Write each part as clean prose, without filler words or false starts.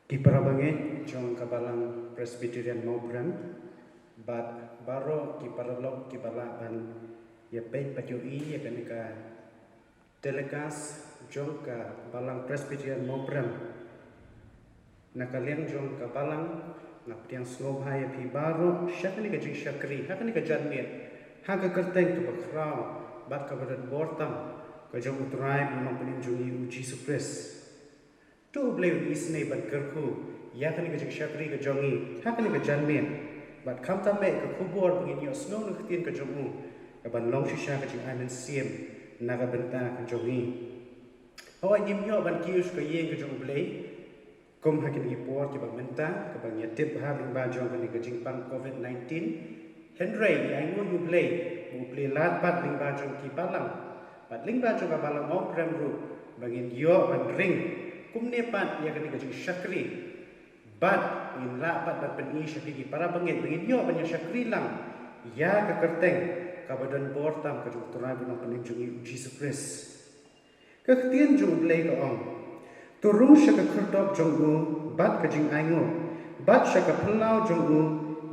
Kiparabangin jong kabalang Presbyterian Maubran bat baro kiparalog kipalaban ya pay patui ya kanika telekas jong ka balang Presbyterian Maubran nakaliang jong kabalang ngaptiang snobhaya pi baro syakani ka jing syakri hakani ka janmit haga kerteng tu bakrau bat kabadan bortam ka jong utrai memang peninjungi uji supres tu blei isne bat kerku ya kani ka syakri ka jongi ha kani ka janmen bat kam ta me ka khubor bangin yo snow no Ktien ka jongu ka ban long shisha ka jing amen siem naga benta ka jongi hawa yim yo ban kius ka yeng ka jong blei kom ha kini por ki ban menta ka ban yatip ha ling ba jong kani ka jing pan covid-19 henry ya Ktien U Blei bu blei lat bat ling ba jong ki balang bat ling ba jong ka balang mau prem ru bangin yo ban ring kumne pat ya kani kajing syakri bat in la bat peni syakri para bangit bangit yo banyak syakri lang ya ka kerteng ka badan bortam ka turai bunang peninjungi uji supres ka Ktien U Blei ka ong turung syaka kerdop jongu bat kajing aingo bat syaka pelau jongu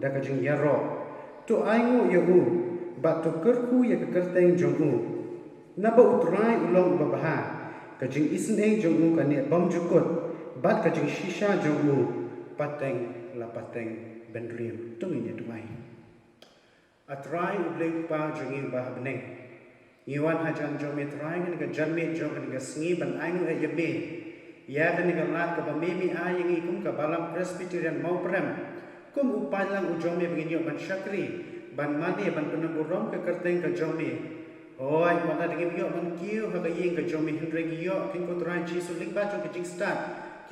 da kajing yaro tu aingo yahu bat tu kerku ya ka kerteng jongu naba utrai ulong babaha kajing isneng jongu kani bom jukut bat kajing shisha jongu pateng la pateng benrim tunginya dumai atrai ublei pa jongi bah beneng iwan hajan jome trai kan ka janme jong kan ka sngi ban aingu e yeme ya kan ka lat ka bamemi ayengi kum ka balam Presbyterian Maubran kum upalang ujome begini ban syakri ban madi ban penaburom ka kerteng ka jome Oi, mata dengan yo man kiu ha kayeng ka jomi hendre yo kin ko trai chi su ling ba jong ki jing start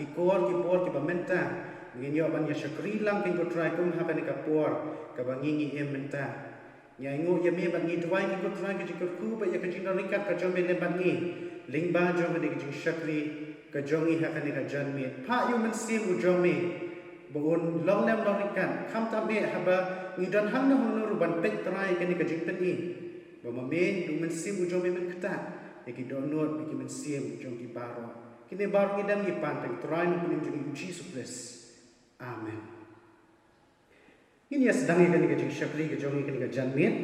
ki kor ki por ki bamenta ngin yo ban ya syakri lang kin ko trai kum ha ka ni ka por ka bangingi em menta nya ingo ya me ban ngi twai kin ko trai ki ku ba ya ka jing rikat ka jomi le ban ngi ling ba jong ni ki jing syakri ka jongi ha ka ni ka janmi pa yu man sim u jomi bon long lam long rikat kham ta me ha ba ngi don hang no honu ban pet trai ka ni ka jing pen ni Bamamen du mensim ujong men ketat yaki donot biki mensim ujong ki baro kini baro ngidam ni pantang try no punim jong uji supres amen ini sedang ikan ni syakri ke jong ikan janmit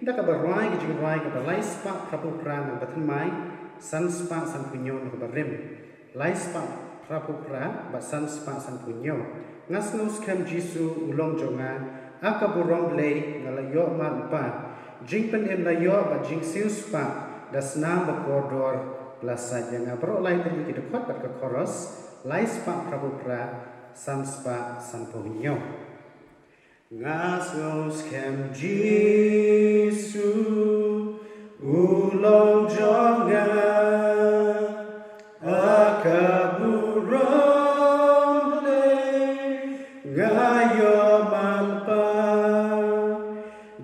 nda ka barai ke jong rai ka balai spa prapu prana batmai san spa san punyo no barem lai spa prapu pra ba san spa san punyo ngasnus kam jisu ulong jonga aka burong blei ngalayo man pa jingpen em la yo ba jing sius pa dasna ba koridor plasaj yang apro lai tadi kita kuat bat ka koros lai spa prabu pra sam spa san pohinyo ngas nos kem jisu ulong jonga akaburom le ngayo malpa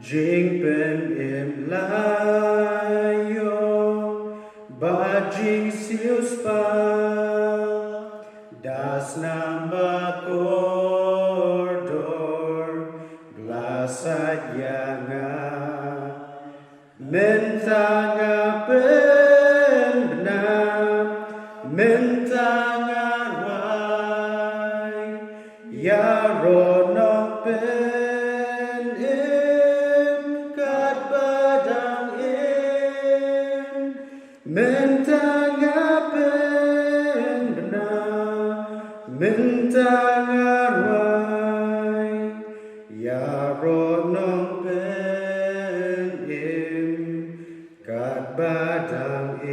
jingpen em layo bajing sius pa das nama koridor blasat yanga mentanga penbena mentanga rai ya rono pen Mentanga pen benar, mentanga rai, ya ronong pen kat badang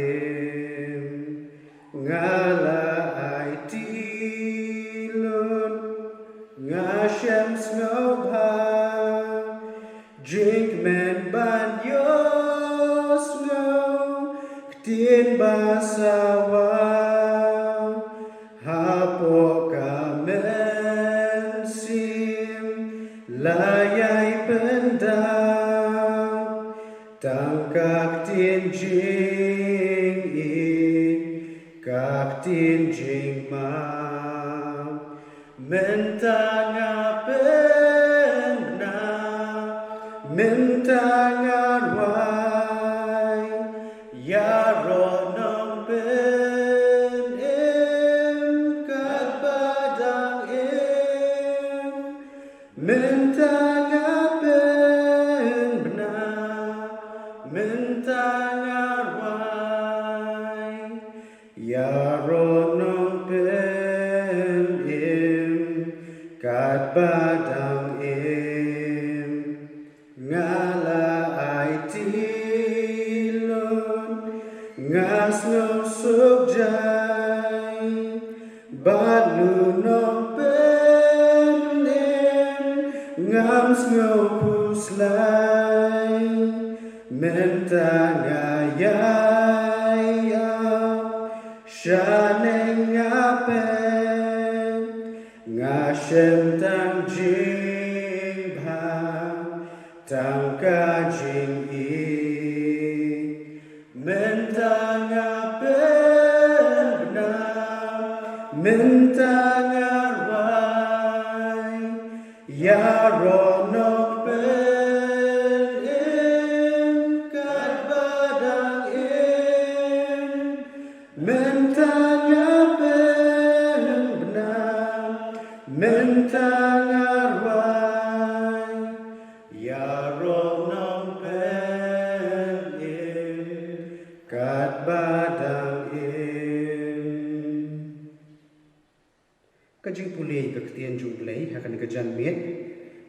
ngala ai tilun, ngashem snobha, jink men ban yos Ktien basawa hapo kamen sim layai pendang tangkak Ktien jing kak Ktien jing ma mentanga penna mentanga ya ronong pen em kat badang ya ronong pen kat badang ngala ai tilon ngas no suk jai balu no pen ngam no puslai menta ngaya shaneng ngapen ngashem tang jing bha tang ka jing I menta ngapen na menta ngarwai ya ronok pen kat badang menta ngapen benar menta ngarwai ya ronong pen kat badang kajing pulih ke Ktien U Blei akan kejan met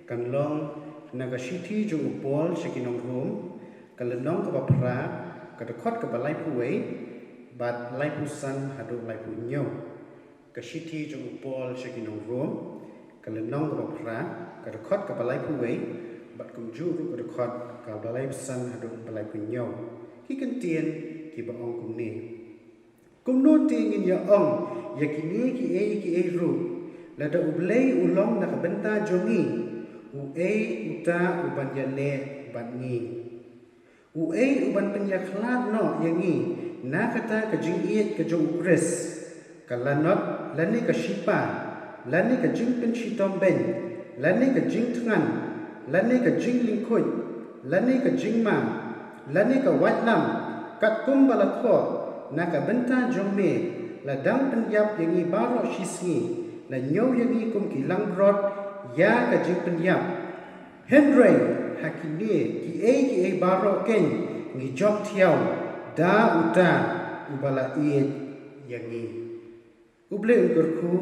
kan long naga shiti jung upol sekinong rum kalenong ke bapra kadekot ke balai puwei bat lai pusan haduk lai punyo ke shiti jung upol sekinong rum kalenong ke bapra kadekot ke balai puwei bat kumjuru kadekot ke balai pusan haduk balai punyo ki kentien ki baong kumni kumno tingin ya ong ya kini ki e ru lada ublei ulong nak benta jongi u e uta uban yale bangi u e uban penyaklat no yangi na kata ke jingiet ke jong ukres kalanot lani ke shipa lani ke jing pen shitom ben lani ke jing tngan lani ke jing lingkoi lani ke jing ma lani ke watlam kat kum balatho na ka benta jongme la dang penyap yangi baro shisni la nyaw yangi kum kilang rot ya ka jing penyap Henry hakini ki e baro ken ngi jok thiaw da uta ubala iet yangi uble ukurku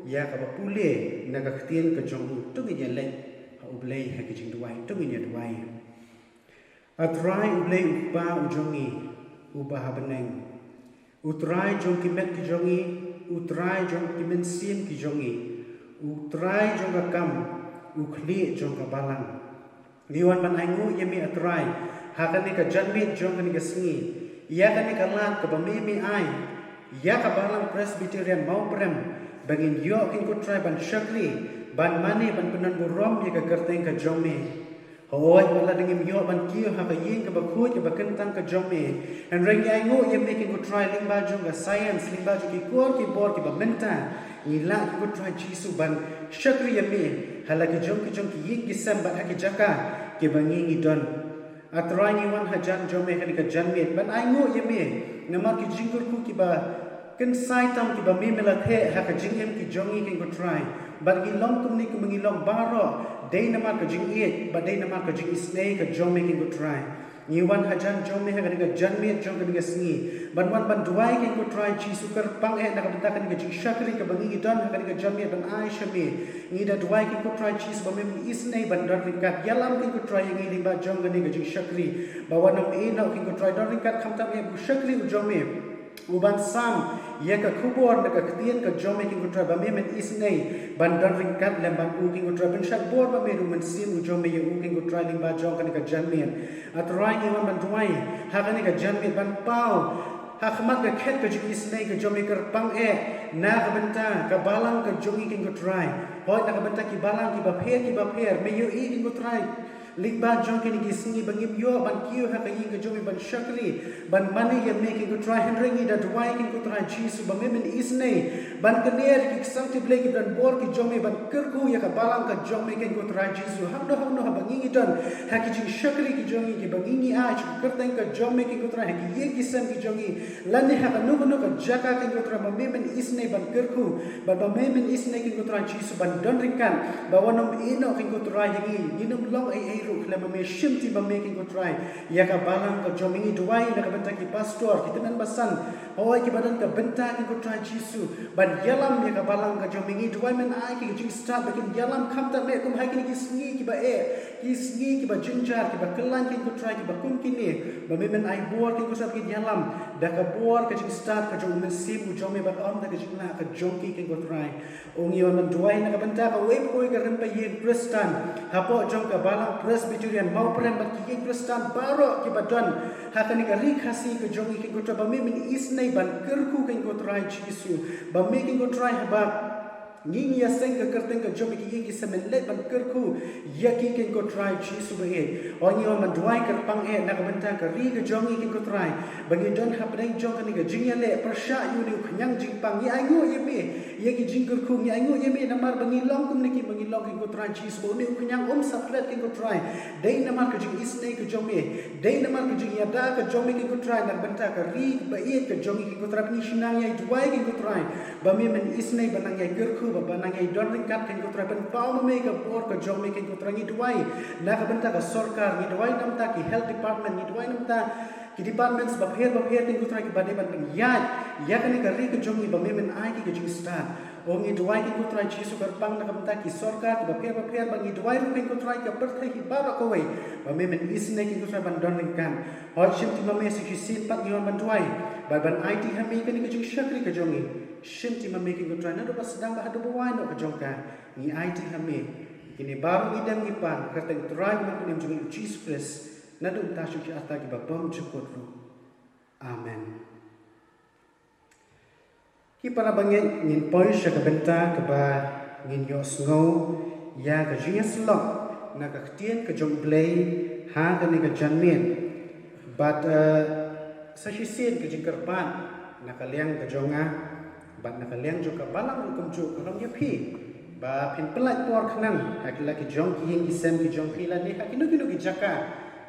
ya ka bapule na ka ktien ka jong tu ngi le uble ha ki jing duai tu ngi duai atrai uble upa ujongi ubah beneng utrai jong kimet ki jongi utrai jong kimen sim ki jongi utrai jong akam ukli jong kabalang liwan man aingu yemi atrai hakani ka janmit jong kani gasngi ya kani kalat ka bamimi ai ya kabalang presbyterian mau prem bangin yo kin ko trai ban shakli ban mani ban penan burom ya ka gerteng ka jongme Hoi wala dingim yo ban kiyo ha ka yin ka bakhuj ka bakentang ka jome and reng ai ngo ye making go try ling ba jong ka science ling ba ki ko ki bor ki ba menta ni la ki go try jisu ban shakri ye me hala ki jong ki yin ki sam ban ha ki jaka ki bangi ni don atrai ni wan hajan jome ka janmet ban ai ngo ye me nama ki jingur ku ki ba ken sai tam ki ba me mela the ha ka jingem ki jongi ki go try but ki long kum ni ku mangi long baro day nama ka jing iet but day nama ka jing isnei ka jong making go try ni wan hajan jong me ka janmet jong ka sngi ban wan ban duai ka go try chi sukar pang e na ka benta ka jing shakri ka bangi don ka janmet ban ai shame ni da duai ka go try chi ba me isnei ban don ringat yalam ka go try ngi limba jong ka jing shakri ba wan nam e na ka go try don ringat kham tam e bu shakri u jong me uban sam ya ka khubor na ka ktien ka jome king kutra ba me men isnei ban dan ringkat lem ban u king kutra ben shak bor ba me ru men sim u jome ye u king kutra ling ba jong kan ka janmen atrai ni wan ban duai ha kan ka janmen ban pau ha khmat ka khet ka jing isnei ka jome kar pang e na ka benta ka balang ka jongi king kutra hoi na ka benta ki balang ki ba pher me yo i king kutra Likba jong kini gisingi bangim yo ban kiyo ha kayi ka jomi ban shakli ban mani ya making ko try hendringi da duai kin ko try jisu ban memen isnei ban kener ki samti bleki ban bor ki jomi ban kerku ya ka balang ka jomi kin ko try jisu hamdo ha bangingi don ha ki jing shakli ki jomi ki bangingi a chi kerteng ka jomi kin ko try ha ki ye ki sam ki jomi lani ha ka nugo ka jaka kin ko try ban memen isnei ban kerku ban memen isnei kin ko try jisu ban don ringkan ba wonom ino kin ko try yangi ninum long ai ru klama me shimti ba making go try ya ka balang ka jomingi duai na ka benta ki pastor kita nan basan Hoi ki badan ka benta ki ko try Jesu. Ban yalam ya ka balang ka jom ngi dwai men ai ki jing start bakin yalam kam ta me kum hai ki sngi ki ba ki sngi ki ba jinjar ki ba kelan ki ko try ki ba kum ki ni. Ba me men ai bor ki ko sab ki yalam da ka bor ka jing start ka jom men sim u jom me ba om da ka jing na ka jom ki ko try. Ong yon man dwai na ka benta ka we ko ka rem pa yin Kristen. Hapo jom ka balang Presbyterian mau prem ba ki Kristen baro ki ba don. Ha ka ni ka ri khasi ka jom ki ko try ba me men isnai ban kerku ki ko try Jesu. Ba me ki ko try ba Ngi ya seng ka kerteng ka jomi ki yeng ki semen let ban kerku ya ki ken ko try Jesu ba e oni on man duai ker pang e na ka bentang ka ri ka jongi ken ko try bagi don ha preng jong ka ni ka jing ya le persha yu ni khnyang jing pang ya angu ye me ye ki jing kerku ni angu ye me na mar bangi long kum ni ki bangi long ken ko try Jesu bo ni khnyang saplet ken ko try dei na mar ka jing isne ka jomi dei na mar ka jing ya da ka jomi ken ko try na bentang ka ri ba e ka jongi ken ko try ni shinang ya duai ken ko try ba me men isne banang ya kerku baba nangai don ringkat ken ko try ben pau me ka bor ka jom me ken ko try ni duai na ka benta ka sarkar ni duai nam ta ki health department ni duai nam ta ki departments ba pher ken ko try ki bade ban ben ya kan ka ri ka jom ni ba me men ai ki jing start ong ni duai ken ko try Jesu kar pang na ka benta ki sarkar ba pher ba ni duai ken ko try ka per thai ki ba ko wei ba me men isne ken ko try ban don ringkan ho shim ti ma me si ki sit pat ni on ban duai ba ban IT ha me ken ki jing shakri ka jongi shim ti ma me ken ko try na do ba sedang ba hadu wai no ka jongka ni IT ha me kini baru idam ki pan ka teng try ma punim jongi Jesus Christ na do ta shu ki ata ki ba bom chukot ro amen ki para bangen ngin poi sha ka benta ka ba ngin yo sngo ya ka jinga slok na ka Ktien ka jong Blei ha ka ni ka janmen but sa shi sin ka jing karpan na ka liang ka jonga bat na ka liang jo ka balang kum jo ka ram ya phi ba phin pelat por khnang ha ki la ki jong ki yin ki sem ki jong khi la ni ha ki no ki jaka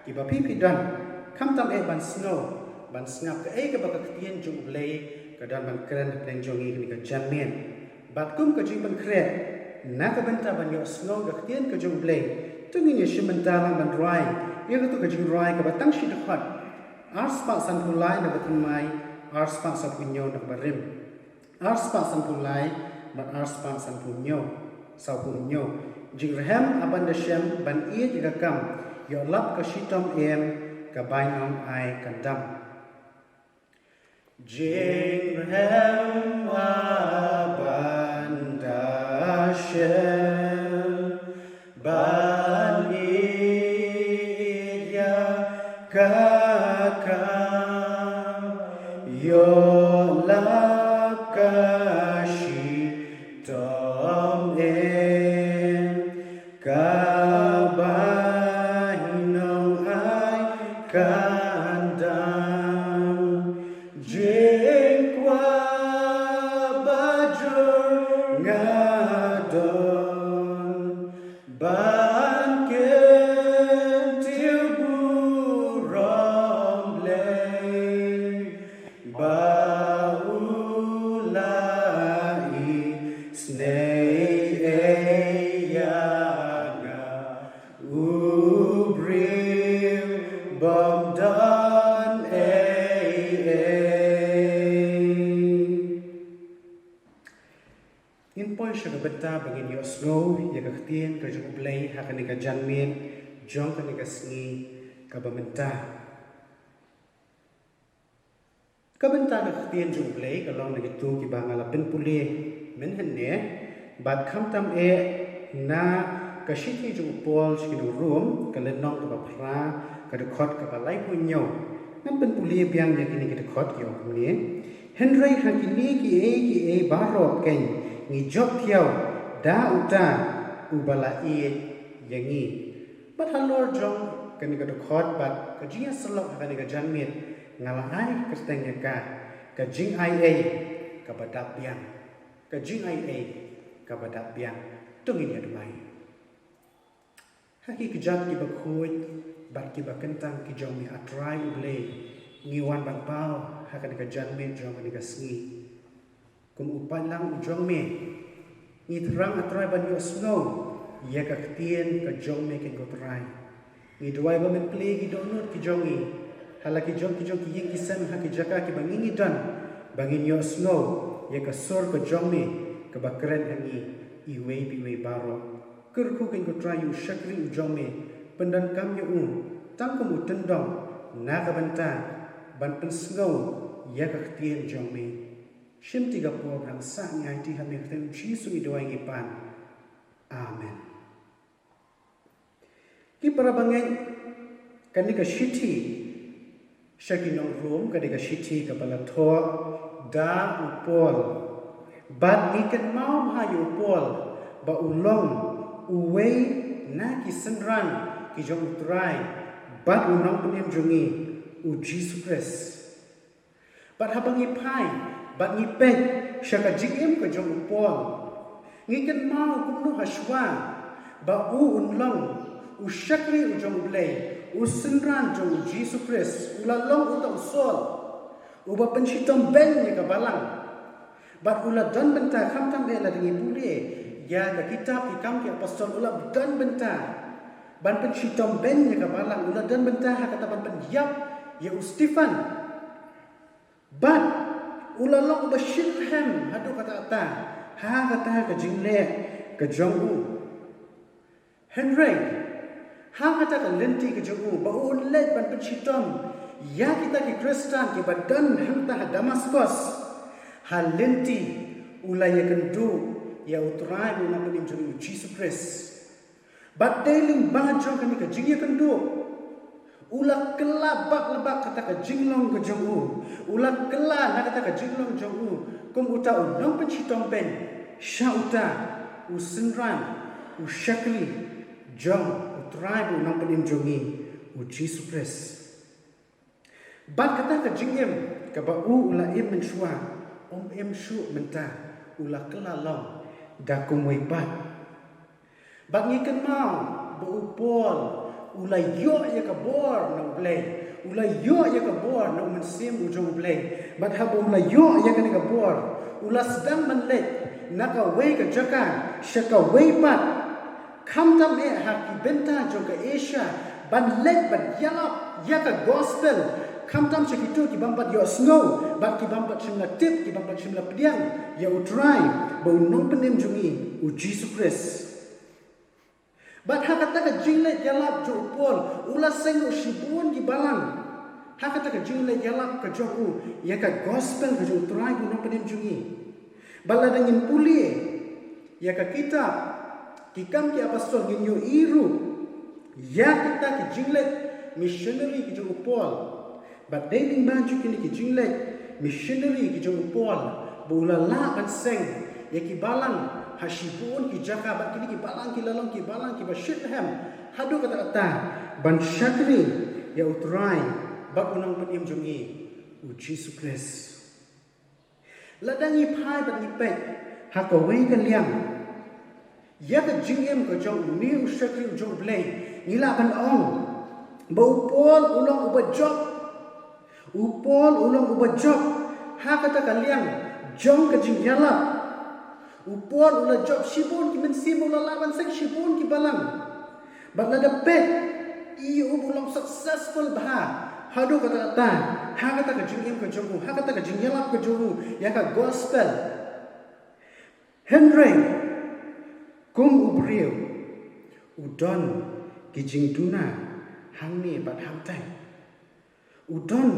ki ba phi dan kham tam e ban snow ban snap ka e ka ba ka Ktien jong Blei ka dan ban kren pleng jong ni ka janmen bat kum ka jing ban kre na ka benta ban yo snow ka Ktien ka jong Blei tungin ye shim benta lang ban rai ye ka tu ka jing rai ka ba tang shi de khat ars pa san pulai na ba mai ars pa sa punyo na ba rim ars pa san pulai ba ars pa san punyo sa punyo jing rehem aban de shem ban ie ji ka kam yo lap ka shitom em ka bai nom ai kan dam jing rehem aban da shem ban ie ya ka yo lap ka shitom em ka bai nom ai kan dam jing kwa bajur ngadon ban Ktien U Blei baulai snei eyaga ubril bom dan in poi sha betta bangin yo snow ya ka Ktien ka jong Blei ha ka ni ka janmen jong ka ni ka sngi ka bamenta ka benta na Ktien jong Blei ka long na gitu ki bangala ben puli men hen ne bat kham tam e na ka shithi jong pol shi no room ka le nong ka ba phra ka de khot ka ba lai pu nyo nan ben puli biang ya ki ni ki de khot yo ni henry ha ki e ba ro ken ngi jok thiau da uta ubala e yangi bat halor jong ka ni ka de khot bat ka jia slok ka ni ka janmet ngala ai ka steng ya ka Jingaiei ka ba Dapbiang ka Jingaiei ka ba Dapbiang tungin ya dumai haki ki jat ki ba khoi bat ki ba kentang ki jong mi atrai U Blei ngi wan ban pau ha ka ni ka janmet jong ka ni ka sngi kum upan lang jong me ni terang atrai ban yo snow ya ka Ktien ka jong me ken ko trai ni duai ba men play ki donut ki jongi hala ki jong ki yeng ki sem ha ki jaka ki bangingi dan bangin yo snow ya ka sor ko jongmi ka bakren hangi iwei biwei baro kerku kin ko trayu shakri u jongmi pendan kam yo tang ko mu tendong na ka banta ban pen snow ya ka ktien jongmi shim tiga po brang sa ngai ti ha me tem chi su i doai ngi pan amen ki para bangai kan ni ka shiti shakinong room ka de ka shiti ka bala tho da upol bat ni kan mau ha yu upol ba ulong uwei na ki senran ki jong utrai bat unong punem jungi u Jesus Christ bat habangi pai bat ni pek shaka jigim ka jong upol ngi kan mau kumnu hashwa ba u unlong u shakri u jong blei u senran jong Jesus Christ ulalong utang sol uba pensitom ben ya ka balang bat ula dan benta kam tam be la dingi pule ya ka kitab ikam ki apostol ula dan benta ban pensitom ben ya ka balang ula dan benta ha kata ban pendiap ya Stefan bat ula long uba shilham hadu kata ha kata ka jingle ka jongu Henry ha kata ka lenti ka jongu ba un let ban pensitom ya kita ki Kristen ki badan hanta Damaskus halenti ulaya kendu ya utrai bu nak nim juri Jesus Christ but daily bajo kan ka jingya kendu ula kelabak lebak kata ka jinglong ka jongu ula kela nak kata ka jinglong jongu kum uta unong pencitong ben syauta usenran ushakli jong utrai bu nak nim juri Jesus Christ bat kata ka jingem ka ba ula im menshua em shu menta ula kelalong da kumoi bat bat ngi kan mau ba upol ula yo ya ka bor na blei ula yo ya ka bor na mensim ujong blei bat ha ula yo ya ka bor ula sedang menlet na ka wei ka jaka shaka wei bat kam tam e ha ki benta jong ka Asia ban let ban yalap ya ka gospel kam tam sekitu ki bampat yo snow bat ki bampat shimla tip ki bampat shimla pediang ya utrai ba unong penem jungi u Jesus Christ bat ha kata ka jingle yalap jo upol ula seng shibun ki balang ha kata ka jingle yalap ka joku ya ka gospel ka jo utrai unong penem jungi bala dangin puli ya ka kitab ki kam ki apostol ngin yo iru ya kita ki jingle missionary ki jo upol but dating baju kini ki jingle missionary ki jong upol bula la ban seng ya ki balang hashibun ki jaka bat kini ki balang ki lalong ki balang ki bashitham hadu kata ban shakri ya utrai bat unang penim jongi u Jesus Christ ladangi pai bat ni pek ha ko wei kan liang ya ka jingem ko jong new shakri jong blei nila ban ong ba upol ulong ubajok upol ulong ubajok ha kata kalian jong ka jing yalap upol ula jok shibun ki men sim ula lawan sek shibun ki balang bat la dapet i ulong successful bah hadu kata ha kata ka jing ka jong ha kata ka jing yalap ka jong ya ka gospel Henry kum ubriu udon ki jing duna hangni bat hamtai udon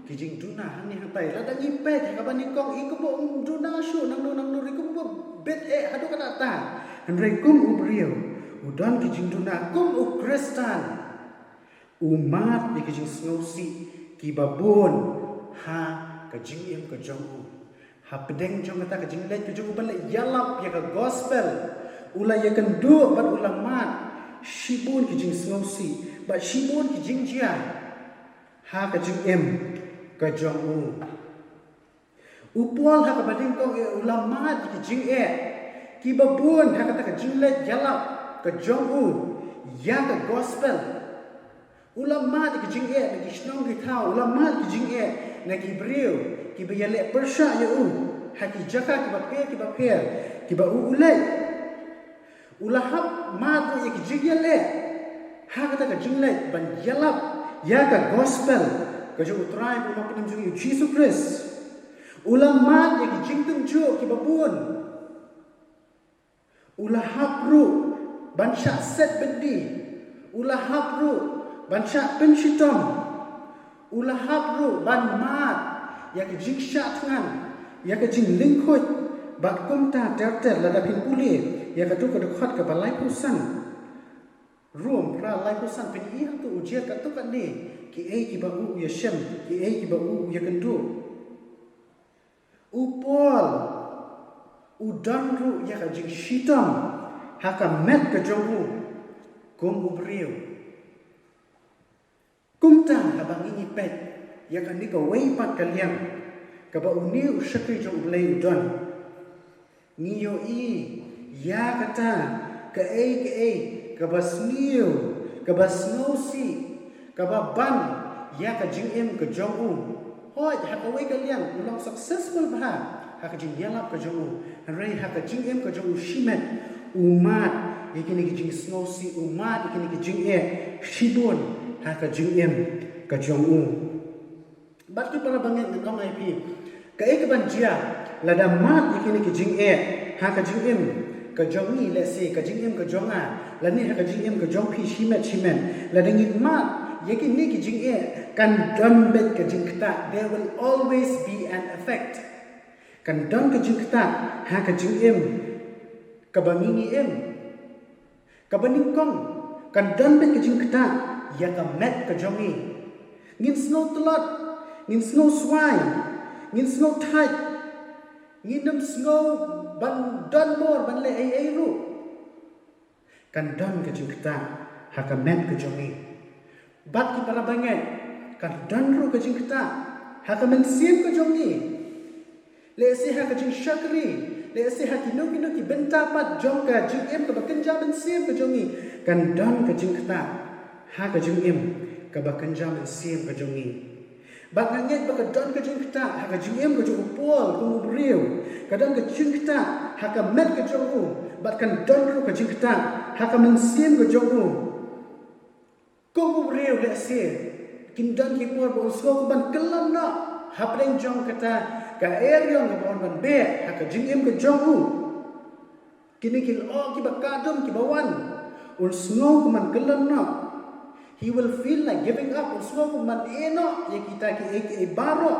kijing duna hani hatai la dang ipet ka bani kong ikubo duna shu nang no ikubo bet hadu kata ta henry kum ubrio udon kijing duna kum u Kristen umat di kijing snowsi ki babon ha kajing em ka jong ha pedeng jong kata kajing let ka jong ban yalap ya ka gospel ula ya kan du bat ulamat shibun kijing snowsi ba shibun kijing jia ha ka jing em ka jong upol ha ka bading ko ulama ki jing ki babun ha ka jing let yalap ka jong ya ka gospel ulama ki jing na ki shnong ki thau ulama ki jing na ki breu ki bayale persha ya ha ki jaka ki ba ki ba ulai ulahap ma ya ki jing ha ka jing let ban yalap ya ka gospel ka jo utrai bu mak nim Jesus Christ Ulama yang jingtung jo ki babun. Ulah hapru bansa set bendi. Ulah hapru bansa penshitom. Ulah hapru ban mat yang jing sya tangan. Yang jing lingkut bat komta terter ladapin puli. Yang katu kedekhat ke balai pusan. Rum pra lai pusan pen iya tu ujiat katu kan ni. Ki ai ki bagu ya shem, ki ai ki bagu ya kendu. Upol udanru ya ka jing shitam haka met ka jongu kum ubriu. Kumta habang ini pet ya kan ni ka wei pat kalian ka ba uni ushakri jo ublei udon. Niyo i ya kata ka ai kabasniu, kabasnosi, kababan, ya ka jingim ka jongu. Hoi, haka wei kalian ulang successful bah. Haka jing ialap ka jongu. Hari haka jingim ka jongu shimet. Umat, ikini ki jing snosi, umat ikini ki jing shibun. Haka jingim ka jongu. Batu para banget ngong IP. Ka kaban jia, lada mat ikini ki jing haka jingim ka jongi let's say ka jingim ka jonga la ni ha ka jingim ka jong pi shimet la dengin mat yakin ni ki jing kan don bet ka jing kta there will always be an effect kan don ka jing kta ha ka jingim ka bangini ka baning kong kan don bet ka jing kta ya ka met ka jongi ngin snow tolot ngin snow swai ngin snow tight ngin dam snow ban don mor ban le ai ru kan don ke jingkta haka met ke jongi bat ki para banget kan don ru ke jingkta haka men sim ke jongi le se haka jing shakri le se haki no ki benta pat jong ka jing em ka bakenja men sim ke jongi kan don ke jingkta haka jing em ka bakenja men sim ke jongi bat nganget baka don ke jingkta haka jing em ke jong pol ku briu kadang ke jingkta haka met ke jongu bat kan don ru ke jingkta haka men sim ke jongu ku briu le se kin don ki por bo so ban kelam na hapreng jong kata ka eriong ke bon ban be haka jing em ke jongu kini kil o ki bakadum ki bawan ul snow ku man kelam na he will feel like giving up ul snow ku man eno ye kita ki baro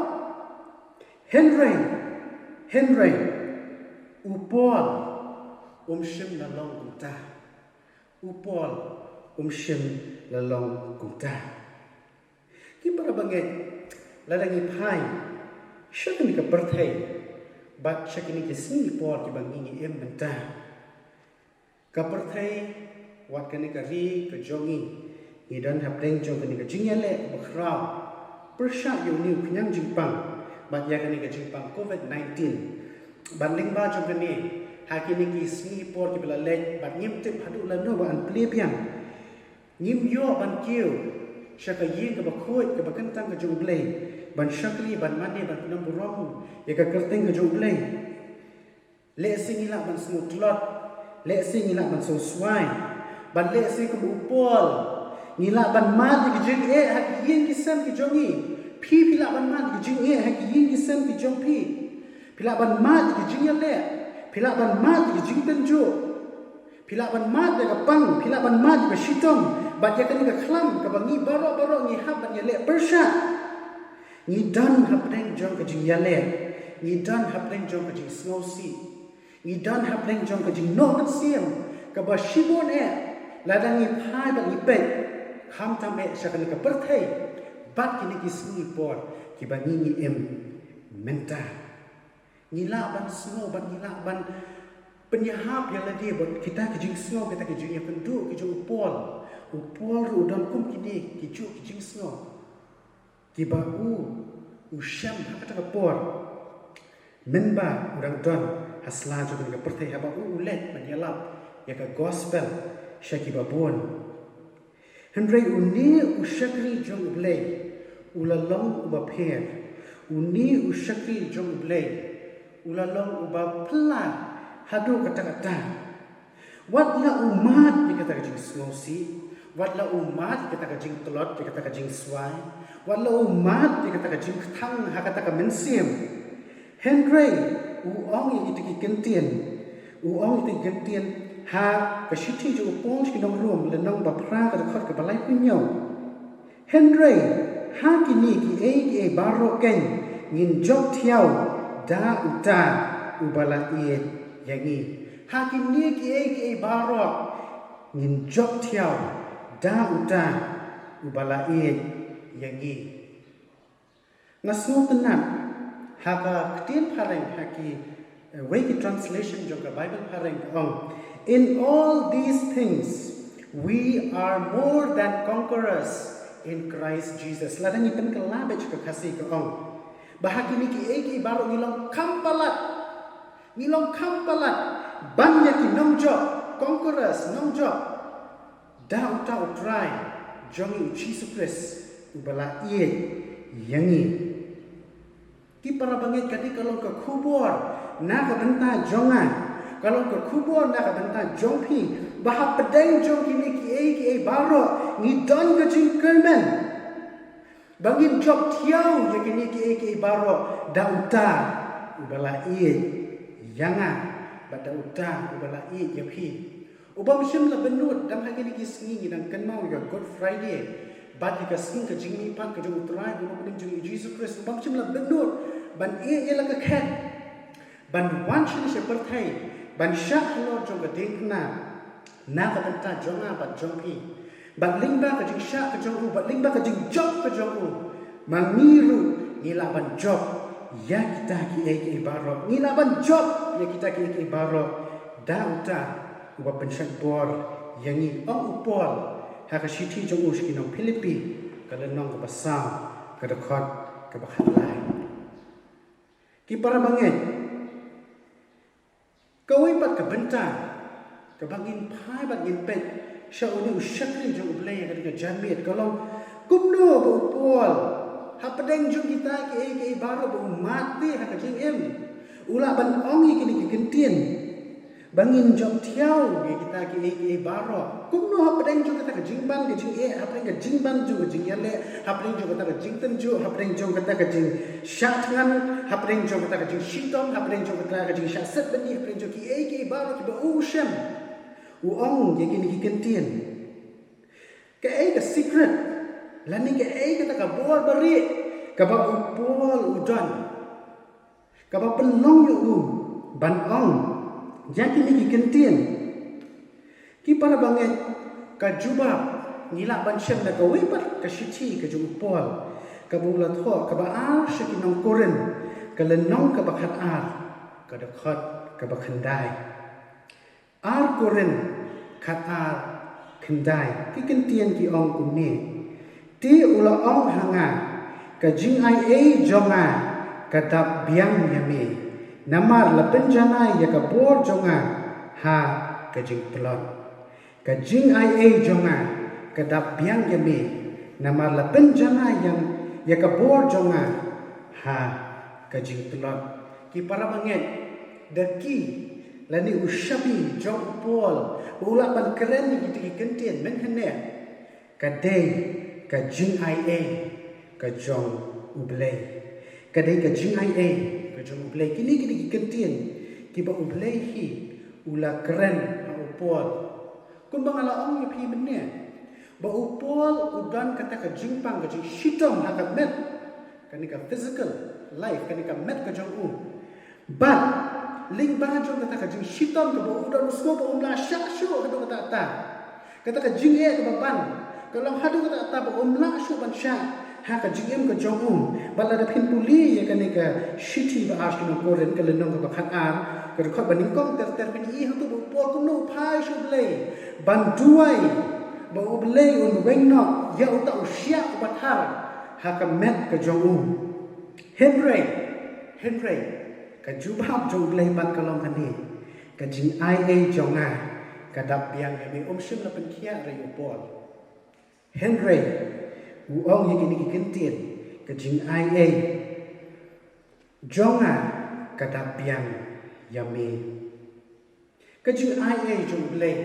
Henry upol shim lalong kumta upol shim lalong kumta ki para banget ladangi pai shakini ka birthday bat shakini ki Singapore ki bangingi benta ka birthday wat kani ka ri ka jongi ni dan hapreng jong kani ka jingyale bakra persha yu ni kunyang jingpang bat ya kani ka jingpang COVID-19 ban lingba jong kani hakini ki Singapore ki bela lek bat ngim tip hadu la no ban plebiang ngim yo ban kiu shaka yin ka bakhoi ka bakantang ka jong blei ban shakli ban mani ban kunam burong ya ka kerteng ka jong blei le singila ban smut lot le singila ban so swai ban le sing ka upol ngila ban mat ki jing hak yin ki sam ki jongi pila ban mat ki jing hak yin ki sam ki jong pila ban mat ki jing le pila ban mat ki jing tenjo pila ban mat ka pang pila ban mat ka shitom bat ya kan ka khlam ka bangi baro ni hab ban le persha ni dan hapreng jong ka jing le ni dan hapreng jong ka jing snow sea ni dan hapreng jong ka jing no siam ka ba shibon ladang ni phai ba ni pe kham tam shakani ka birthday bat kini ki Singapore ki bangi ni menta ngila ban snow ban ngila ban penyahap yang lagi buat kita ke jing snow kita ke jing yang penduk ke jing upol ru dan kum kini ki ju ke jing snow ki ba usham kata ka por menba urang don hasla jo ka birthday haba ulet ban ialap ya ka gospel shaki babon Henry uni ushakri jong blei ulalong uba pher uni ushakri jong blei ulalong uba plan hadu kata-kata watla umat dikata kajing snosi watla umat dikata kajing telot dikata kajing swai watla umat dikata kajing tang hakata ka mensim Henry ong yang kita Ktien ong kita Ktien ha ka shiti jo pong ki nong rum le nong ba pra ka khot ka balai punyo Henry ha ki ni ki e baro ken ngin jok thiau da uta ubala e yangi ha ki ni ki e baro ngin jok thiau da uta ubala e yangi ngasu tenat ha ka Ktien pareng ha ki Wiki translation joka Bible pareng ong in all these things we are more than conquerors in Christ Jesus. Ladang ipen kelabej ke kasih ke ong. Bahagi ki baru ngilong kampalat banyak ki nongjo conquerors nongjo da uta utrai jongi Jesus Christ ubala iye yangi ki para bangit kadi kalau ke khubor na ka benta jongan kalau ke khubor na ka benta jongpi bahap pedeng jong kini ki baro ni don ke jingkermen bangin job tiau je kini ki baro da uta ubala i yanga bada uta ubala i yapi ubam shim la benut dam ha kini ki sngi dan kenmau ya Good Friday bad ka sing ke jingmi pan ke jong utrai bu pening jong Jesus Christ ubam shim la benut ban i la ka khat ban wan shin she perthai ban sha lo jong ka ding na ka benta jonga ba jongpi ban lingba ka jing sha ka jong u ban lingba ka jing job ka jong u mangiru ngila ban job ya kita ki baro ngila ban job ya kita ki baro da uta wa penshan bor yangi ong upol ha ka shiti jong u shkinong Philippi ka lenong ka basam ka dakhot ka bakhalai ki para banget kawai pat ka benta ka bangin phai bat ngin pet sha uni ushakri jo ublei ka ka jamit kalau kumno ba upol ha pedeng jo kita ki baro ba mati ha ka jing em ula ban ongi kini ki Ktien bangin jom thiau kita ki baro kumno ha pedeng jo kita ka jingban ka jing ha pedeng ka jingban jo jing yale ha pedeng jo kita ka jing ten jo ha pedeng jo kita ka jing shat ngan ha pedeng jo kita ka jing shitom ha pedeng jo kita ka jing shat bani ha pedeng jo ki baro ki ba ushem uong ye kini ki Ktien ka ka secret lani ka kita ka bor bari ka ba upol udan ka ba penong yo ban ong ya kini ki Ktien ki para banget ka jubab ngila ban shem na ka wepat ka shiti ka ju upol ka bula tho ka ba ar shikinong koren ka lenong ka ba khat ar ka da khat ka ba khandai ar koren khat ar khandai ki Ktien ki ong kumni ti ula ong hanga ka Jingaiei jonga ka Dapbiang yami namar la penjana ya ka bor jonga ha ka jingplot ka Jingaiei jonga ka Dapbiang yami namar la penjana yang ya ka bor jonga ha ka jingplot ki para banget daki lani ushabi jong pol ula ban keren ni ki Ktien men hene ka dei ka Jingaiei ka jong U Blei ka dei ka Jingaiei ka jong U Blei kini ki Ktien ki ba U Blei hi ula keren ha upol kun bangala ong pi menne ba upol udan kata ka jingpang ka jing shitong ha ka met kani ka physical life kani ka met ka jong u but ling ba jong kata ka jing shitong ka ba udan usko ba umla sha shu ka do kata ta kata ka jing e ka ba ban kalau hadu kata ta ba umla shu ban sha ha ka jing em ka jong u bala da phin puli ya kani ka shiti ba ash no koren ka lenong ka ba khat ar ka khot ba ning kong ter pin i ha tu ba pol kum no phai shu blei ban duai ba U Blei un weng no ya uta usia ba thar ha ka met ka jong u Henry ka jubab jong Blei ban ka long kani ka Jingaiei jonga ka Dapbiang ya mi shim la pen khia re upol Henry uong ye kini ki Ktien ka Jingaiei jonga ka Dapbiang yami ka Jingaiei jong Blei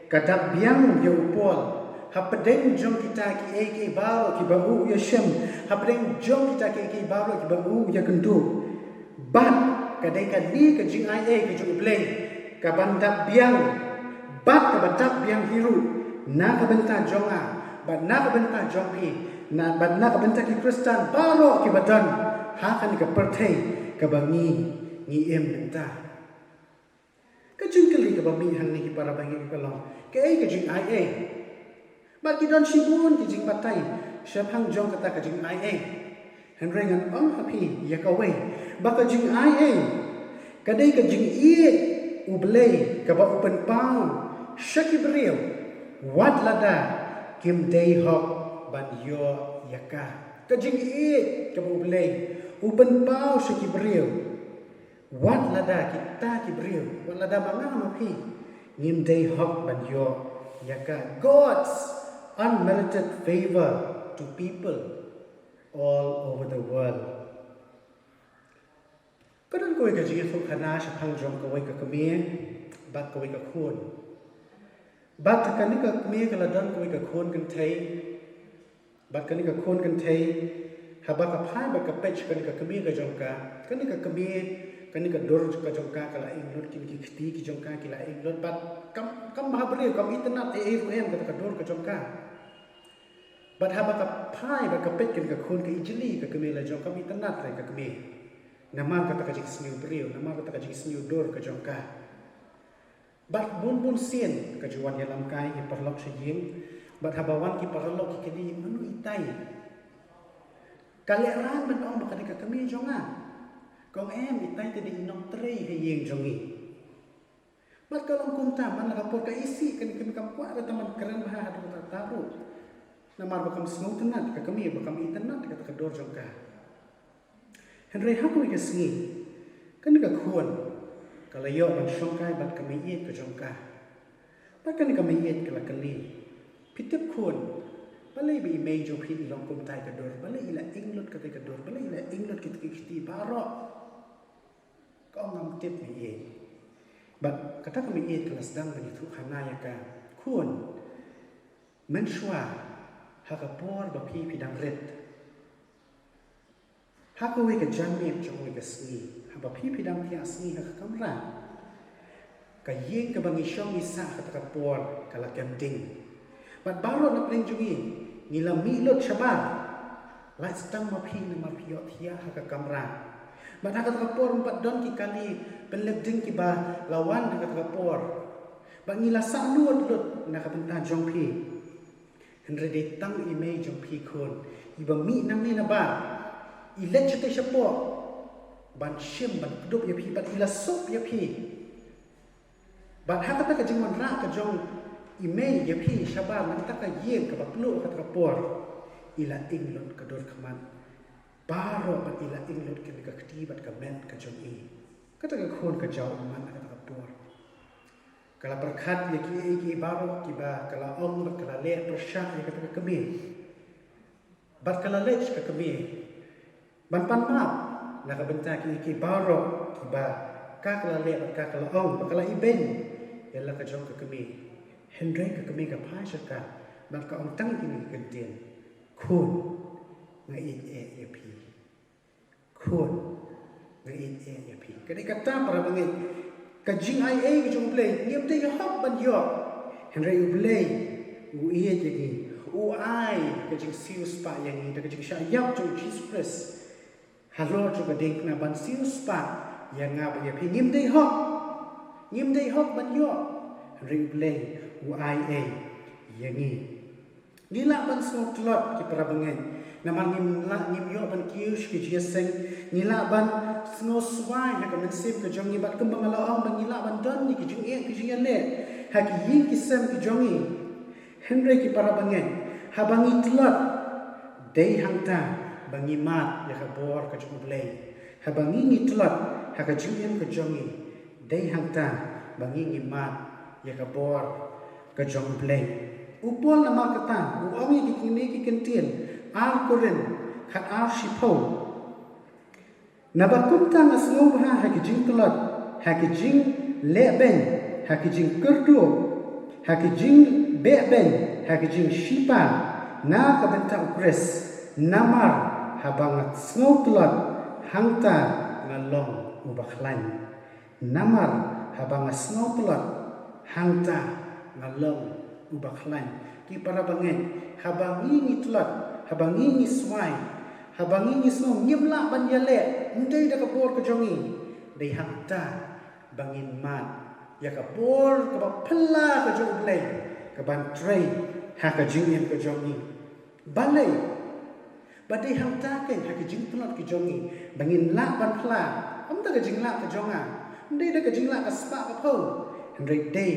ka Dapbiang ya upol ha pedeng jong kita ki baro ki ba u ya shem ha pedeng jong kita ki baro ki ba u ya kendu bat kadai kali ke Jingaiei ke Ktien U Blei ke ban Dapbiang bat ke ban Dapbiang hiru na ke benta jonga bat na ke benta jongpi na bat na ke benta ki Kristen baro ki badan hakan ke perthei ke bangi ngi em benta ke jingkeli ke bami hang ni para bangi ke long ke ai ke Jingaiei bat ki don sibun ki jing batai syap hang jong kata ke Jingaiei henrengan ong hapi ya kawe baka Jingaiei kadai ke Jingaiei U Blei ke ba open pau syaki beriau wat lada kim dei hok ban yo yaka ke Jingaiei ke ba U Blei open pau syaki beriau wat lada kita ki beriau wat lada mangam hapi ngim dei hok ban yo yaka God's unmerited favor to people all over the world. Kadang kowe ka jing fong khana sha phang jom kowe ka kemie bat kowe ka khon bat ka ni ka kemie ka ladan kowe ka khon kan thei bat ka ni ka khon kan thei ha ba ka phai ba ka pech ka ni ka kemie ka jom ka ni ka kemie ka ni ka dor ka jom ka la ing lot ki khti ki jom ka ki la ing lot bat kam ba bre kam internet e ru em ka dor ka jom ka bat ha ba ka phai ba ka pech ka ni ka khon ka ijli ka kemie la jom ka internet la ka kemie nama kata kajik sniu beriu, nama kata kajik sniu dor ke jongka. Bat bun sien ke juan yalam kai ki perlok sejing, bat habawan ki perlok ki kedi manu itai. Kaleran ban ong bakadi ka kami jonga. Kong em itai tadi inong trei he yeng jongi. Bat kalong kunta man la kapor ka isi kan kami kam kwa taman keren bah hadu ta taru. Namar bakam snow tenat ka kami bakam internet ka dor jongka. Henry haku ke sengi kan ka khon kala yo ban shongkai bat kami iet ke jongka bakan kami iet kala kali pitep khon balai bi mei jo phi long kum tai ka dor balai ila inglot ka ka dor balai ila inglot ki ti baro ka ngam tip mi iet bat kata kami iet kala sedang bani thu khana ya ka khon men shwa ha ka por ba phi pidang ret Haku we ke jamit jong we ke sni haba phi pidam phi asni ha kamra ka yeng ke bangi shong isa ka por kala kending bat baro na pling jungi ngila milot shabar la stang ma phi na ma phi thia ha ka kamra bat ha ka por empat don ki kali pelep ding ki ba lawan ha ka por ba ngila sa lut na ka benta jong phi henre de tang ime jong phi khon iba mi nang ni na ba ilet chete shapo ban shim ban kudup ya pi ban ila sop ya pi ban hakata ka jingwan ra ka jong email ya pi shabar man ta ka yeng ka baklu ka por ila inglot ka dor khaman baro ban ila inglot ke ka khti bat ka men ka jong i kata ka khon ka jaw man ka por kala berkhat ya ki baro ki ba kala ong kala le persha ya ka kami bat kala le ka kami ban pan map na ka benta ki baro ki ba ka kala le ka kala ong ba kala iben yalla ka jong ka kami hendrai ka kami ka phasha ka ban ka ong tang ki ni kentien khon nga e pi khon nga e pi ka dei kata para bangi ka Jingaiei ka Ktien U Blei ngem te hop ban yo hendrai U Blei u e ji u ai ka jing siu spa yang ni ka jing sha yap jo Jesus Christ Halo juga ding na ban siu spa yang ngab ya pi ngim dei hok ban yo ring play uia yangi nila ban so klot ki para bangen na man ngim yo ban kius ki jeseng nila ban snow swai ha ka men sip ka jongi bat kembang ala ban nila ban don ni ki jing le ha ki yin ki sem ki jongi henry ki para bangen ha bangi klot dei hangta bangi mat ya khubor ka Ktien U Blei ha bangi ngi tlat ha ka jingem ka jongi dei hangta bangi ngi mat ya khubor ka Ktien U Blei upol na ma kata u ami ki kini ki kentien al koren khat al shipo na ba kunta na snow ha ki jing tlat ha ki jing leben ha ki jing kurdu ha ki jing beben ha ki jing shipa na ka benta ukres namar habangat snow tlat hangta ngalong ubaklan namar habang snow telot hangta ngalong ubaklan ki para bangen habang ini telot habang ini swai habang ini snow nyemla ban yale ndai da kabor ke jongi dei hangta bangin mat ya kabor ke pela ke jong blei ke ban trei ha ke jingem ke jongi balai badai hangta ken ha ke jing telot ke jongi bangin la ban pela am da ke jing la ke jonga ndai da ke jing la ke spa ke pho ndai dei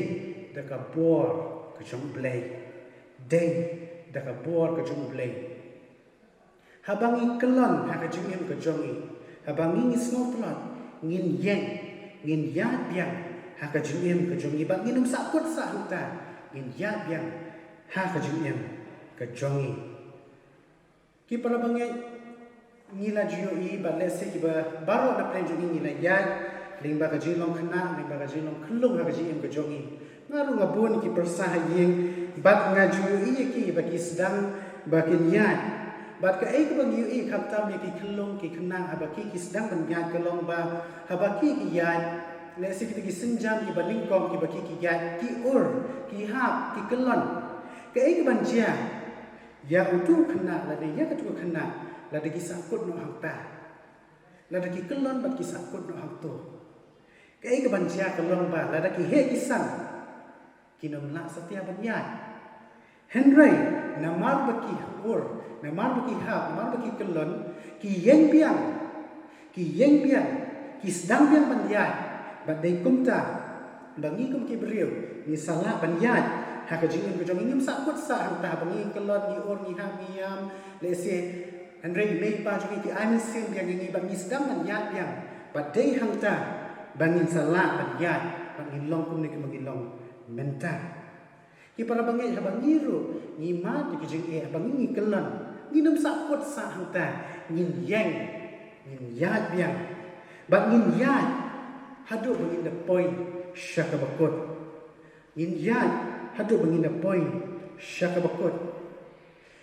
da kabor ke jong blei dei da kabor ke jong blei habangi kelon ha ke jingem ke jongi habangi snow telot ngin yen ngin ya biang ha ke jingem ke jongi ba ngin sakut sa hangta ngin ya biang ha ke jingem ke jongi ki para bangai ngila jiyo I ba lese ki ba baro na plan jongi ngila ya lingba ka jilong khana lingba ka jilong khulung ha ka jingem ke jongi ngaru ngabun ki persah yeng bat ngaju I ki ba ki sedang ba kin ya bat ka ai ka bang yu I khap tam ki khulung ki khana ha ba ki sedang ban ya kelong ba ha ba ki ya lese ki senjam ki ba lingkong ki ba ki ya ki ur ki hap ki kelon ka ai ka ban jia ya utu khana la de ya ka tu khana la de ki sakut no hangta la de ki kelon bat ki sakut no hangto ka ai ka ban jia kelong ba la de ki he ki sang ki nom la satya ban ya Henry namar ba ki ur namar ba ki hap namar ba ki kelon ki yeng biang ki sedang biang ban ya bat dei kumta bangi kum ki beriu ni salah ban ya ha ka jingin ko jong ngim sakut sa hangta bangi kelon ni ur ni ha miam le se Henry mei pa jong ki amin sim biang ni bangi sedang ban ya biang bat dei hangta bangin salah ban ya bangin long kum ni ki long menta ki para bangi ha bangi ru ni ma ki jing e bangi ni kelon ni nam sakut sa hangta ngin yang ngin ya biang bat ngin ya hadu bangin the point syakabakut ngin ya hadu bangin the point syakabakut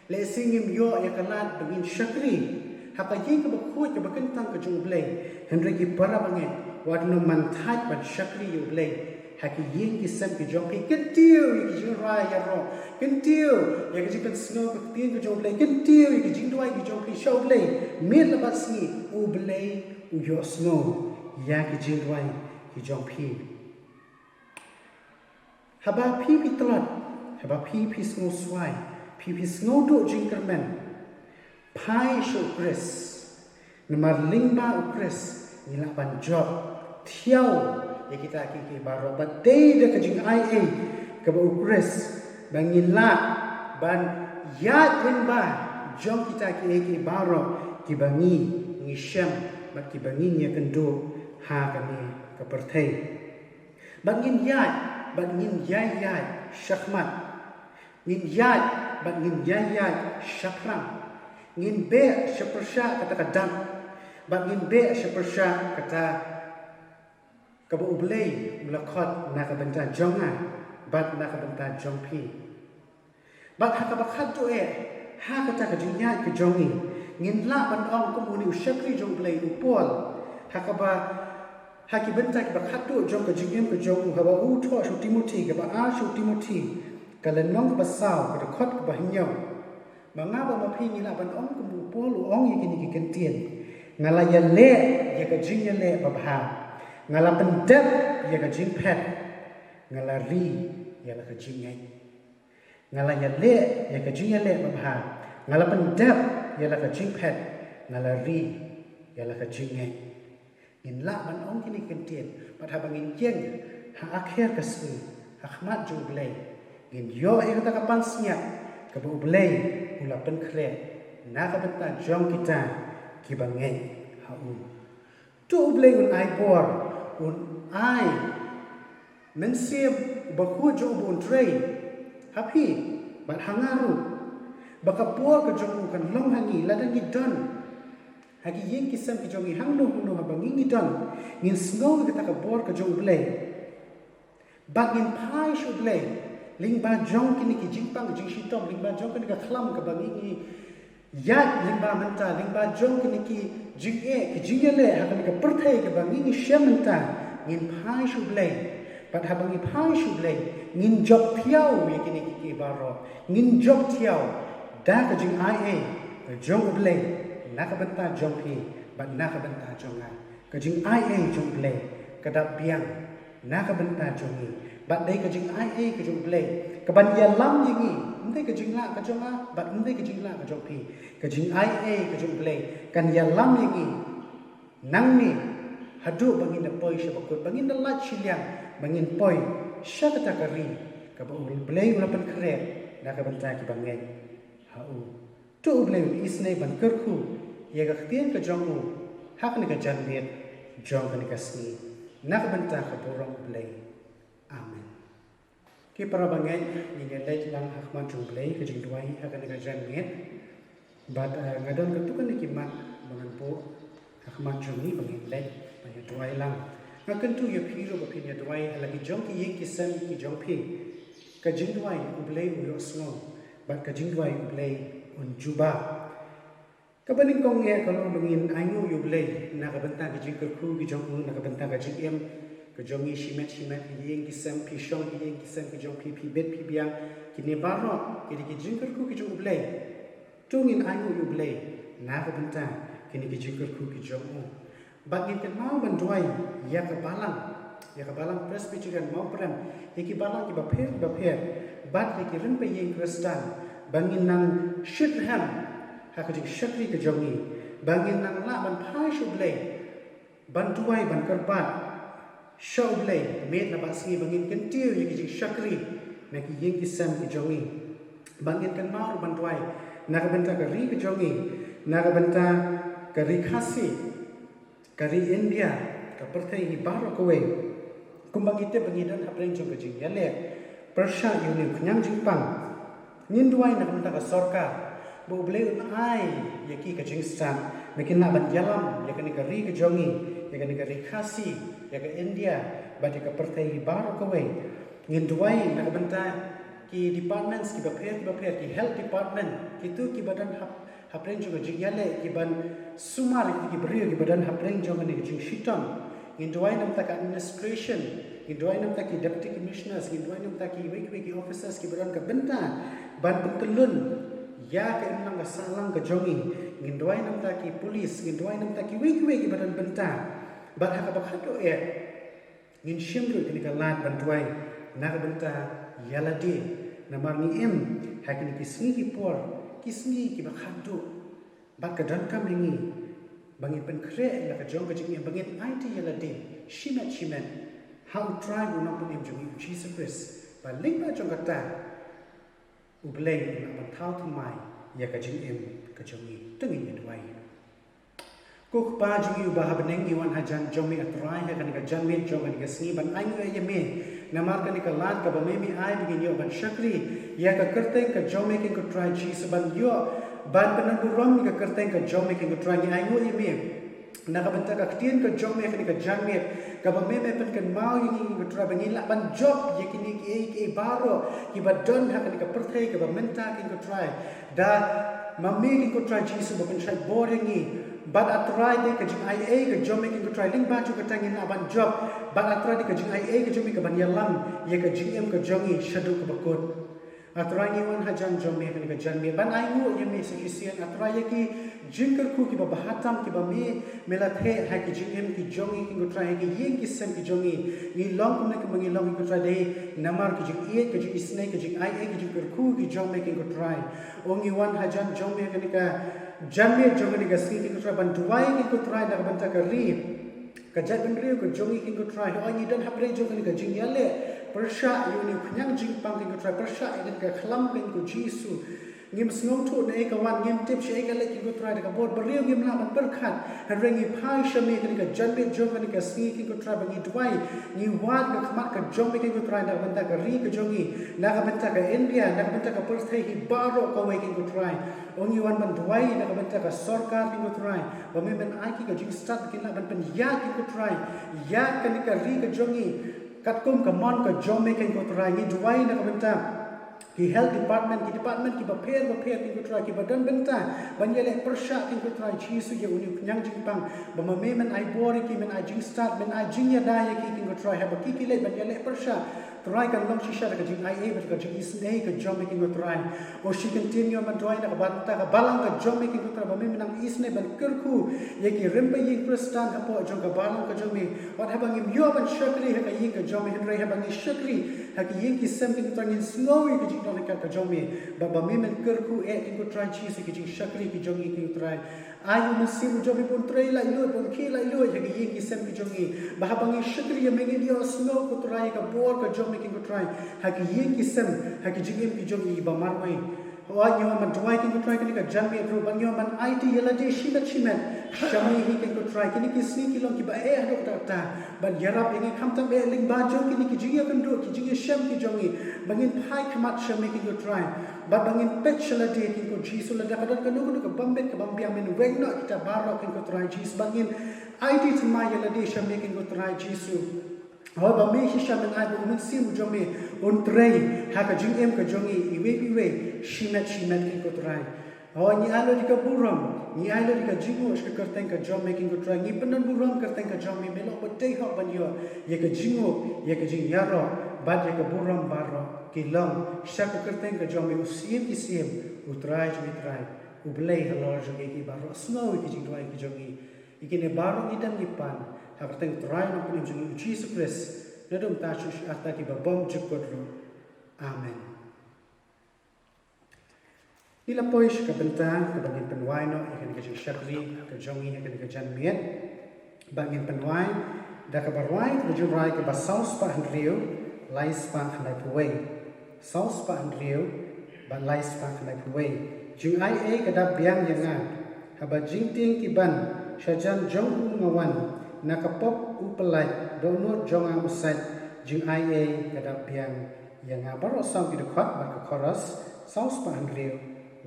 le singim yo ya kalat bangin syakri hakaji ka bakut ka bakentang ka jung blei henry ki para bangi wadno mantat ban syakri yu blei haki yin ki sem ki jong pi kentiu ki jing ra ya ro kentiu ya ki jing snow ka tien ki jong blei kentiu ki jing doi ki jong pi show blei mir la basni u blei u yo snow ya ki jing doi ki jong pi haba pi pi tlat haba pi snow swai pi snow do jing kermen pai show chris namar lingba u chris nila ban job thiau ya kita ki baro ba dei de ka Jingaiei ka ba ukres bangin la ban ya ken ba jom kita ki baro ki bangi ngi shem ba ki bangi nya kendo ha ka ni ka perthei bangin ya shakmat ngin ya bangin ya shakram ngin be shapersha kata kadam bangin be shapersha kata Kaba ublei ulakot na kabenta jonga bat na kabenta jongpi bat hakabakhat to ha kata ka jinya ka jongi ngin la ban ong komuni ushakri jong blei upol hakaba hakibenta ki bakhat to jong ka jingem ka jong haba u tho shu timothy ka ba a shu timothy kala nong ba saw ka khot ka ba hinyo manga ba ma phi ni la ban ong komu pol u ong yiki ki kentien ngala ya le ya ka jinya le ba ba ngala pendep ya ka jing pet ngala ri ya la ka jing ngai ngala ya le ya ka jing le ba ha ngala pendep ya la ka jing pet ngala ri ya la ka jing ngai in la ban ong kini kentien pat ha bangin yeng ha akher ka su ha khmat ju blei in yo e ka ka pansnya ka bu blei ula pen kre na ka benta jong kita ki bangai ha tu blei un ai bor un ai men siap baku jo bun tray happy bat hangaru bakapua ke jong kan long hangi ladan ni don hagi yin kisam ki jongi hangno huno habangi ni don ngin snow ka ka bor ke jong blei bat ngin pai shu blei ling ba jong kini ki jingpang jing shitom ling ba jong kini ka khlam ka bangi ni Yat lingba menta lingba jong kini ki jingele ha kini ka perthai ke bang ni syamenta ngin phai shu blei pat ha bang phai shu blei ngin job thiau ye kini ki baro ngin job thiau da ka jing ai e jong blei na ka benta jong phi bat na ka benta jong ai ka jing ai jong blei ka Dapbiang na ka benta jong ni bat dai ka jing ai ka jong blei ka ban ya lam ye ngi ndai ka jing la ka jong a bat ndai ka jing la ka jong phi ka jing ai ka jong blei kan ya lam ye ngi nang ni hadu bangin na poi sha bakut bangin na lat shiliang bangin poi sha ka ta ka ri ka ba ul blei ula pan kre na ka ban ta ki bangai ha u tu blei isnei ban kar khu ye ga ktien ka jong u hak ni ka jan viet jong ka ni ka sni na ka ban ta ka borong blei amen ki para bangai ni ne leit lang hak man jong blei ka jing duai hak ni ka jan viet but ngadon ka tu kan ni ki mat bangan po hak man jong ni bangin leit bangai duai lang ngakan tu ye phi ro ba phi ne duai lagi jong ki ye ki sem ki jong phi ka jing duai u blei u yo snow but ka jing duai u blei un juba ka baning kong ye ka lo bangin aingu yu blei na ka benta ki jing ku ki jong na ka benta ka jing em ka jong yi shimet ye ki sem pi shong ye ki sem ki jong pi bet pi biang ki ne baro ki ki jing ku ki jong blei tungin aingu yu blei na ka benta ki ni ki jing ku ki jong u bagin kan mau ban duai ya ka balang presbyterian mau pram ye ki balang ki ba pher bat ki rin pe ye kristan bangin nang shitham ha ka jing shakri ka jongi bangin nang la ban phai shu blei ban duai ban karbat show blei met na ba singi bangin kan tiu ye ki jing shakri na ki yeng ki sam ki jongi bangin kan mau ban duai na ka benta ka ri ka jongi na ka benta ka ri khasi ka ri India ka perthai hi baro ko we kumbang ite bangidan hapreng jong ka jing yale persha yuni khnyang jing pang nin duai na benta ka sarkar bo blei un ai ye ki ka jing stan mekin na ban yalam ye ka ni ka ri ka jongi ye ka ni ka ri khasi ye ka India ba ka perthai hi baro ko we ngin duai na ka benta ki departments ki ba pher ki health department ki tu ki badan hapreng jong jing yale ki ban sumar ki brio ki badan hapreng jong ni jing shiton in duai nam ta administration in duai nam ta ki deputy commissioners in duai nam ta ki wiki officers ki badan ka benta ban betulun ya ka nang ka salang ka jongi in duai nam ta ki police in duai nam ta ki wiki badan benta ban ha ka bakhato e in shimru ki ka lat ban duai na ka benta yalade na marni em hakini ki singi por kisngi ki bakhandu ba ka dan kam hingi bangin pen kre la ka jong ka jing bangin it yala de shimet how try go na pun em jong Jesus Christ ba ling ba jong ka ta u blei na ban thau thu mai ya ka jing em ka jong ni tengi ni duai ko pa jong yu ba ha beneng ni wan ha jan jong mi atrai ha kan ka jan me jong ka sni ban ai ye me namar ka ni ka lat ka ba me mi ai begin yo ban shakri ya ka karte ka jong me ko try Jesus ban yo ban penan bu rom ka karte ka jong me ko try ni ai ye me na ka benta ka ktien ka jong me ka jan me ka ba me pen kan mau ni ko try ban ni la ban job ye kini ki baro ki ba don ha ka perthai ka ba menta ki ko try da mami ki ko try Jesus ba kan try boring ni but atrai de ka jing ai ka jom me ki try ling ba chu ka tangin na ban job but atrai de ka jing ai ka jom me ka ban yalam ye ka jing em ka jongi shadu ka bakut atrai ni wan hajan jom me ka jan me ban ai ngu ye me sufficient atrai ye ki jing kar ku ki ba bahatam ki ba me mela the ha ki jing em ki jongi ki ko try ki yeng ki sem ki jongi ni long ku me ki mangi long ki try de namar ki jing e ka jing isne ka jing ai ki jing kar ku ki jom me ki ko try ongi wan hajan jom me ka janme jongani ga sini ko try ban duai ki ko try da ban ta ka ri ka jat ban ri ko jongi ki ko try ho ni dan hapre jongani ga jing yale persha yuni khnyang jing pang ki ko try persha idan ka khlam ki ko jisu ngim snong thu ne ka wan ngim tip she ka le ki ko try da ka bor bariu ngim la ban per khat ha rengi phai shame ki ka janme jongani ga sini ki ko try ban ni duai ni wat ka khmat ka jongme ki ko try da ban ta ka ri ka jongi na ka ban ta ka India na ka ban ta ka perthai hi baro ko we ki ko try only one man duai na ka ban ta ka sarkar ki ko try ba me ban ai ki ka jing start ki la ban pen ya ki ko try ya ka ni ka ri ka jongi kat kum ka mon ka jome ki ko try ni duai na ka ban ta ki health department ki baper kin ko try ki badan benta ban yele persha kin ko try Jisu ye uni nyang jingpang ba me men ai bori ki men ai jing start men ai jing ya dai ki kin ko try ha ba ki le ban yele persha try kan long shisha ka Jingaiei ba ka jing isnei ka jom kin ko try o she continue man try na ka banta ka balang ka jom kin ko try ba me menang isnei ban kerku ye ki remba yin kristan ha po jong ka balang ka jom me wat ha bang im yo ban shakri ha ka yin ka jom me hendrai ha bang shakri ha ki yin ki sem kin ko try snowy ka jing ka jom me ba me men kerku kin ko try Jisu ki jing shakri ki jong kin ko try ayu mesim jom pun try lai lu pun ki lai lu ha ki yin ki sem ki jong ba ha bang shakri ye mengi dio snow ko try ka bor ka jom kin ko try ha ki yin ki sem ha ki jing ki jong ba mar mai wa nyo man try kin ko try kin ka jam me ru ban nyo man IT yela de shimet shami hi kin ko try kin ki sni ki long ki ba do ta ban yarap ing kham tam be ling ba jong kin ki jing kan do ki jing shem ki jong bangin phai khamat shami kin ko try ba bangin pet shala de kin ko Jisu la da ka ka no ka bambet ka bambiang men weng no kita baro kin ko try Jisu bangin IT tma yela de shami kin ko try Jisu ho ba me hi shaman ai bu mun sim jong me on trei ha ka jing em ka jong iwe shimet kin ko try ho ni alo di ka buram ni alo di ka jingo ska karteng ka jom making ko try ni penan buram karteng ka jom me melo ko te ho ban yo ye ka jingo ye ka jing yaro bad ye ka buram baro ki long sha ka karteng ka jom me usim ki sim utrai u blei halor jong ki baro snow ki jing try ki jong ikine baro ni dan ni pan ha karteng try no pun jong Jesus Christ nadum ta shu ata ki ba bom jukot ro amen. Ila pois ka benta ka bangin penwai no ikan ka shakri ka jongi ikan ka jan miet bangin penwai da ka barwai ka jurai ka basaus pa handriu lais pa hanai puwei saus pa handriu ba lais pa hanai puwei Jingaiei ka Dapbiang yanga haba jingting ki ban shajan jong ngawan nakapop upelai dono jonga usai Jingaiei ka Dapbiang yanga baro song ki dekat ba ka chorus saus pa handriu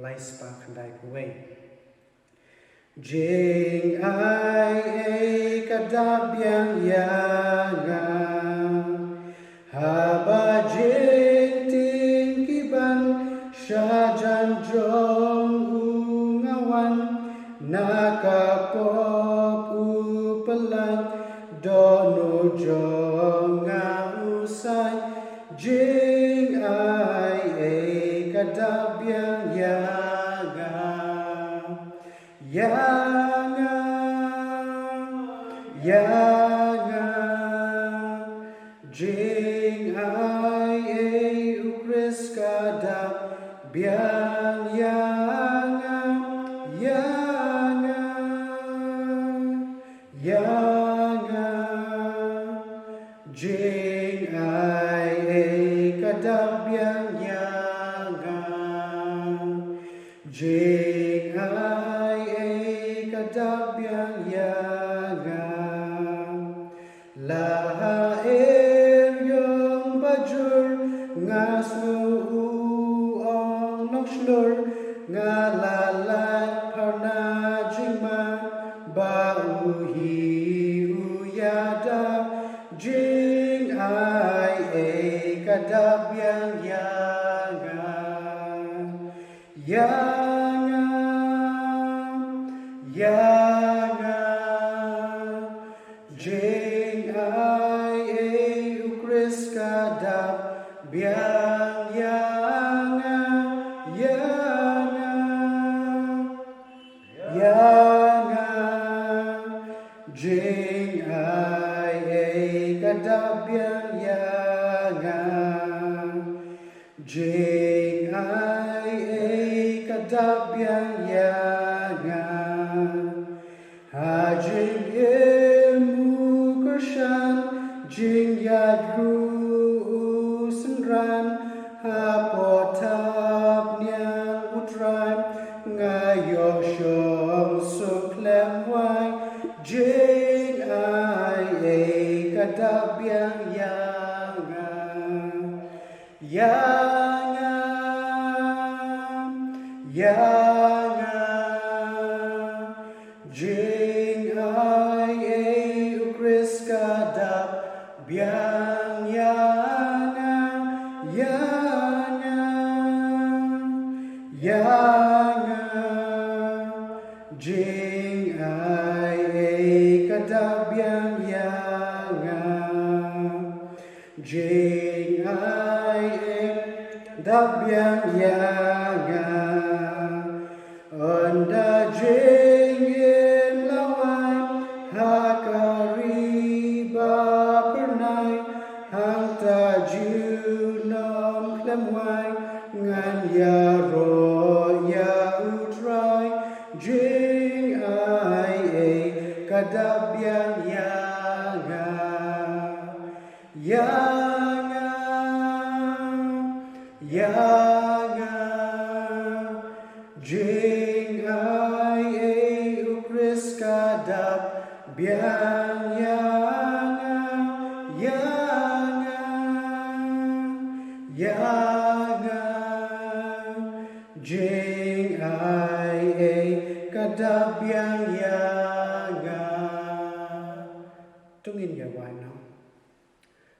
lais pa kandai puwei Jingaiei ka Dapbiang yanga haba jingting ki ban shajan jong ngawan nakapop upelai dono jonga usai Jingaiei ka Dapbiang yanga Jingaiei ukris ka Dapbiang yanga Jingaiei ka Dapbiang yanga Jingaiei ka Dapbiang yanga la yong bajur ngasnu ong nokslur ngalalai parna jingma ba uhi uyada Jingaiei ka Dapbiang yanga Jingaiei ukris ka Dapbiang yanga Jingaiei ka Dapbiang yanga Jingaiei ka Dapbiang yanga ha jing emu kershan jing yadru senran ha potap nyang utran ngayo shom suklem wai Jingaiei ka Dapbiang yanga Jingaiei ukris ka Dapbiang yanga Jingaiei Dapbiang yanga Onda jingim lawai Hakariba pernai Hangta junom klemwai Ngan yaro ya utrai Jingaiei Kadapbiang yanga Yanga, yanga, Jingaiei ukris Dapbiang yanga, yanga, yanga, Jingaiei Dapbiang yanga. Tungin ya wano.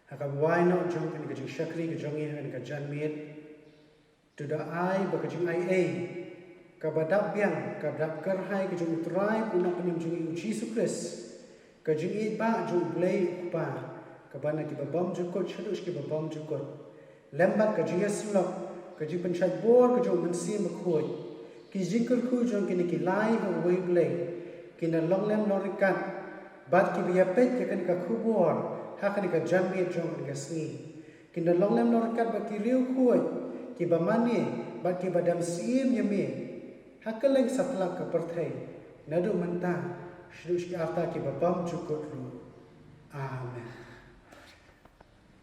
Haka wino jong kan kajing syakri kajong kan kajan miet tu da ai ba kajing ai ka Dapbiang ka dap karhai kajong utrai punang penim jong Jesus Christ kajing i ba jong blei pa ka bana ki babam jukot shadus ki babam jukot lembat kajing yaslok kajing penchat bor kajong mensim bakhoi ki jingkul khu jong kini ki lai ba wei blei kina long lem lorikat bat ki biapet kan ka khubor hakan ka jambi jong ka sni kinda longlem norkat ba ki riu khuai ki ba mani ba ki ba dam sim yemi hakaleng satlak ka perthai nadu manta shrush ki arta ki ba bam chukut ru amen.